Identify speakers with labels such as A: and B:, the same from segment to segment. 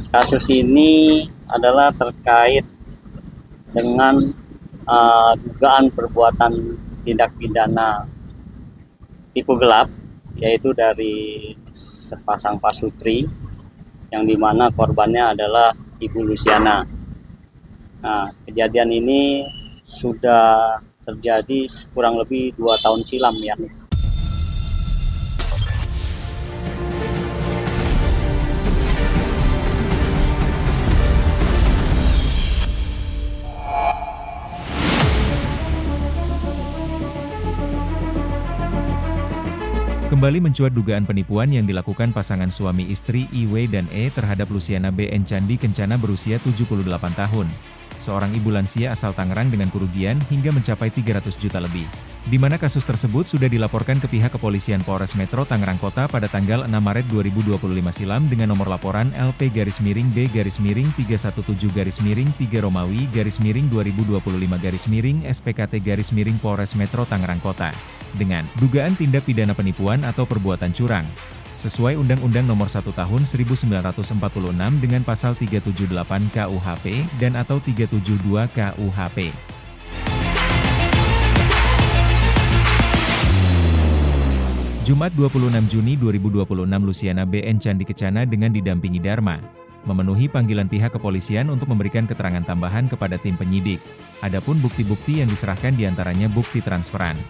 A: Kasus ini adalah terkait dengan dugaan perbuatan tindak pidana tipu gelap, yaitu dari sepasang pasutri yang dimana korbannya adalah Ibu Luciana. Nah, kejadian ini sudah terjadi kurang lebih 2 tahun silam ya.
B: Kembali mencuat dugaan penipuan yang dilakukan pasangan suami istri IW dan E terhadap Luciana BN Candi Kencana berusia 78 tahun. Seorang ibu lansia asal Tangerang dengan kerugian hingga mencapai 300 juta lebih. Di mana kasus tersebut sudah dilaporkan ke pihak kepolisian Polres Metro Tangerang Kota pada tanggal 6 Maret 2025 silam dengan nomor laporan LP-B-317-3 Romawi -SPKT Polres Metro Tangerang Kota. Dengan dugaan tindak pidana penipuan atau perbuatan curang, sesuai Undang-Undang Nomor 1 Tahun 1946 dengan Pasal 378 KUHP dan atau 372 KUHP. Jumat 26 Juni 2026 Luciana BN Candi Kencana dengan didampingi Dharma memenuhi panggilan pihak kepolisian untuk memberikan keterangan tambahan kepada tim penyidik. Adapun bukti-bukti yang diserahkan diantaranya bukti transferan.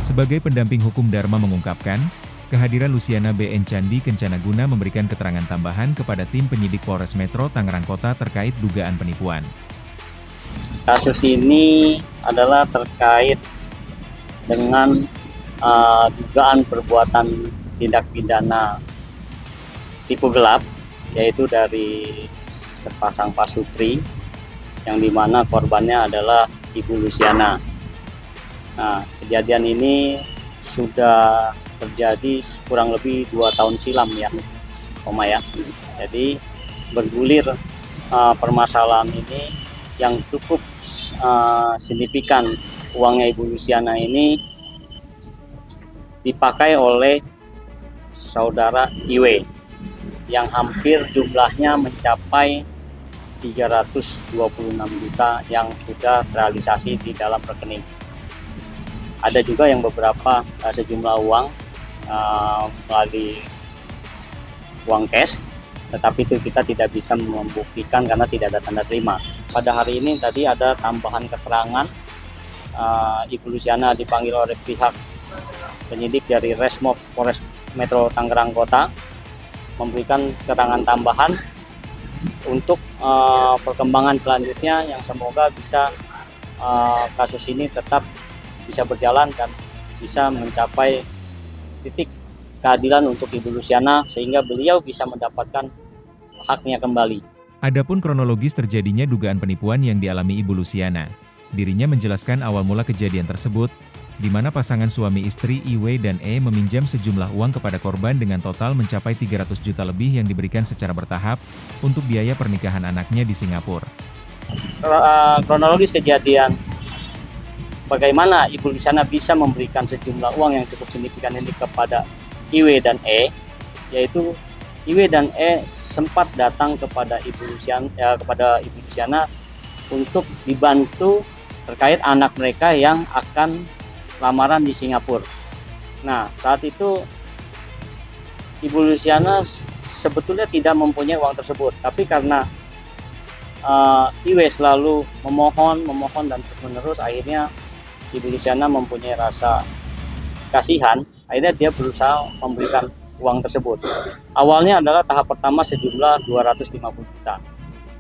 B: Sebagai pendamping hukum, Dharma mengungkapkan, kehadiran Luciana BN Candi Kencana guna memberikan keterangan tambahan kepada tim penyidik Polres Metro Tangerang Kota terkait dugaan penipuan.
A: Kasus ini adalah terkait dengan dugaan perbuatan tindak pidana tipu gelap, yaitu dari sepasang pasutri yang dimana korbannya adalah Ibu Luciana. Nah, kejadian ini sudah terjadi kurang lebih 2 tahun silam ya, ya. Jadi bergulir permasalahan ini yang cukup signifikan. Uangnya Ibu Luciana ini dipakai oleh saudara IW yang hampir jumlahnya mencapai 326 juta yang sudah terrealisasi di dalam rekening. Ada juga yang beberapa sejumlah uang melalui uang cash, tetapi itu kita tidak bisa membuktikan karena tidak ada tanda terima. Pada hari ini tadi ada tambahan keterangan, Ibu Luciana dipanggil oleh pihak penyidik dari Resmob Polres Metro Tangerang Kota memberikan keterangan tambahan untuk perkembangan selanjutnya yang semoga bisa kasus ini tetap bisa berjalan dan bisa mencapai titik keadilan untuk Ibu Luciana sehingga beliau bisa mendapatkan haknya kembali.
B: Adapun kronologis terjadinya dugaan penipuan yang dialami Ibu Luciana, dirinya menjelaskan awal mula kejadian tersebut, di mana pasangan suami istri IW dan E meminjam sejumlah uang kepada korban dengan total mencapai 300 juta lebih yang diberikan secara bertahap untuk biaya pernikahan anaknya di Singapura.
A: Kronologis kejadian bagaimana Ibu Luciana bisa memberikan sejumlah uang yang cukup signifikan ini kepada IW dan E, yaitu IW dan E sempat datang kepada Ibu Luciana untuk dibantu terkait anak mereka yang akan lamaran di Singapura. Nah, saat itu Ibu Luciana sebetulnya tidak mempunyai uang tersebut, tapi karena IW selalu memohon dan terus-menerus, akhirnya Ibu Luciana mempunyai rasa kasihan, akhirnya dia berusaha memberikan uang tersebut. Awalnya adalah tahap pertama sejumlah 250 juta.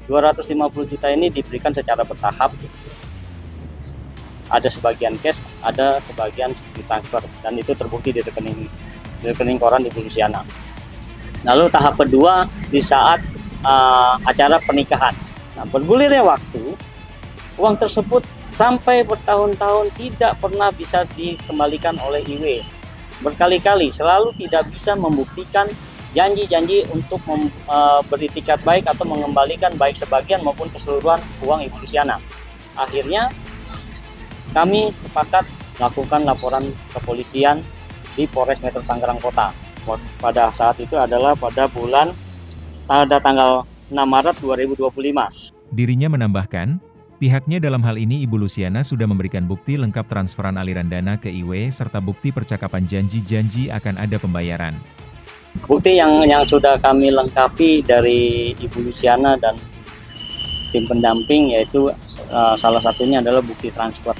A: 250 juta ini diberikan secara bertahap. Ada sebagian cash, ada sebagian ditransfer, dan itu terbukti di rekening koran Ibu Luciana. Lalu tahap kedua di saat acara pernikahan. Nah, bergulirnya waktu, uang tersebut sampai bertahun-tahun tidak pernah bisa dikembalikan oleh IW. Berkali-kali selalu tidak bisa membuktikan janji-janji untuk beritikat baik atau mengembalikan baik sebagian maupun keseluruhan uang Ibu Luciana. Akhirnya kami sepakat melakukan laporan kepolisian di Polres Metro Tangerang Kota. Pada saat itu adalah pada tanggal 6 Maret 2025.
B: Dirinya menambahkan, pihaknya dalam hal ini Ibu Luciana sudah memberikan bukti lengkap transferan aliran dana ke IW serta bukti percakapan janji-janji akan ada pembayaran.
A: Bukti yang sudah kami lengkapi dari Ibu Luciana dan tim pendamping yaitu salah satunya adalah bukti transfer.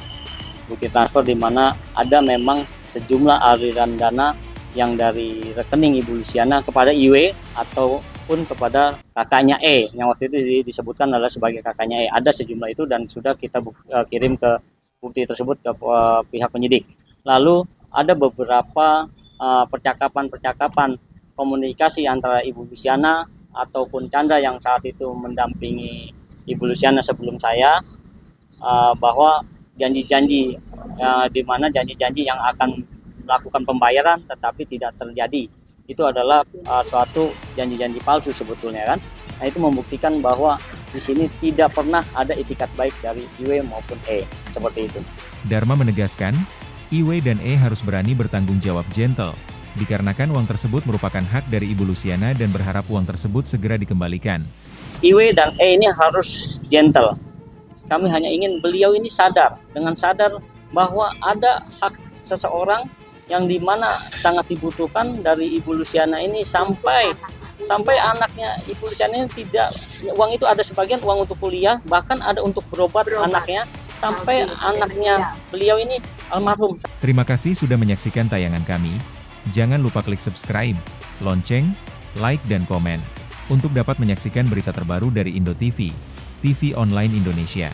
A: Bukti transfer di mana ada memang sejumlah aliran dana yang dari rekening Ibu Luciana kepada IW ataupun kepada kakaknya E, yang waktu itu disebutkan adalah sebagai kakaknya E. Ada sejumlah itu dan sudah kita kirim ke bukti tersebut ke pihak penyidik. Lalu ada beberapa percakapan komunikasi antara Ibu Luciana ataupun Chandra yang saat itu mendampingi Ibu Luciana sebelum saya, bahwa janji-janji di mana janji-janji yang akan melakukan pembayaran tetapi tidak terjadi. Itu adalah suatu janji-janji palsu sebetulnya kan. Nah, itu membuktikan bahwa di sini tidak pernah ada itikat baik dari IW maupun E, seperti itu.
B: Dharma menegaskan, IW dan E harus berani bertanggung jawab gentle, dikarenakan uang tersebut merupakan hak dari Ibu Luciana dan berharap uang tersebut segera dikembalikan.
A: IW dan E ini harus gentle. Kami hanya ingin beliau ini dengan sadar bahwa ada hak seseorang yang dimana sangat dibutuhkan dari Ibu Luciana ini sampai anaknya Ibu Luciana ini tidak, uang itu ada sebagian uang untuk kuliah, bahkan ada untuk berobat anaknya, sampai anaknya beliau ini almarhum.
B: Terima kasih sudah menyaksikan tayangan kami. Jangan lupa klik subscribe, lonceng, like dan komen untuk dapat menyaksikan berita terbaru dari Indo TV, TV online Indonesia.